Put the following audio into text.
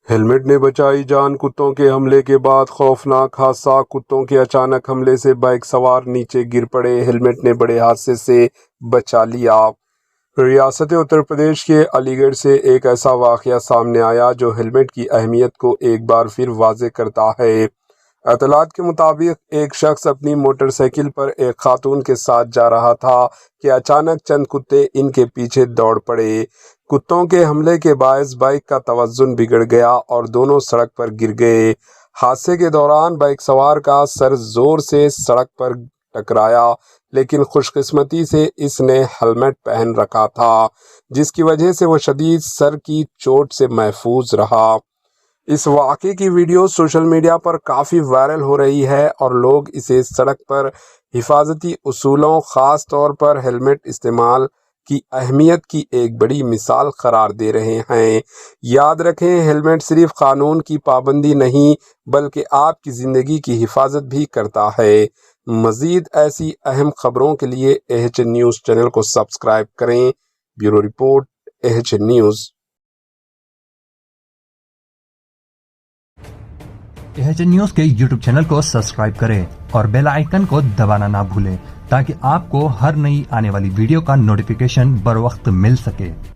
Helmet ने बचाई जान, कुत्तों के हमले के बाद खौफनाक हादसा। कुत्तों के अचानक हमले से बाइक सवार नीचे गिर पड़े। हेलमेट ने बड़े हादसे से बचा लिया। रियासत उत्तर प्रदेश के अलीगढ़ से एक ऐसा वाकया सामने आया जो हेलमेट की अहमियत को एक बार फिर वाज़े करता है। इत्तलात के मुताबिक एक शख्स अपनी मोटरसाइकिल पर एक खातून के साथ जा रहा था कि अचानक चंद कुत्ते इनके पीछे दौड़ पड़े। कुत्तों के हमले के बायस बाइक का तवज़ुन बिगड़ गया और दोनों सड़क पर गिर गए। हादसे के दौरान बाइक सवार का सर जोर से सड़क पर टकराया, लेकिन खुशकिस्मती से इसने हेलमेट पहन रखा था, जिसकी वजह से वो शदीद सर की चोट से महफूज रहा। इस वाक़े की वीडियो सोशल मीडिया पर काफ़ी वायरल हो रही है और लोग इसे सड़क पर हिफाजती उसूलों, ख़ास तौर पर हेलमेट इस्तेमाल की अहमियत की एक बड़ी मिसाल करार दे रहे हैं। याद रखें, हेलमेट सिर्फ कानून की पाबंदी नहीं बल्कि आपकी ज़िंदगी की हिफाजत भी करता है। मज़ीद ऐसी अहम खबरों के लिए AHN न्यूज़ चैनल को सब्सक्राइब करें। Bureau report, AHN news. AHN news के YouTube चैनल को सब्सक्राइब करें और बेल आइकन को दबाना ना भूलें ताकि आपको हर नई आने वाली वीडियो का नोटिफिकेशन बर वक्त मिल सके।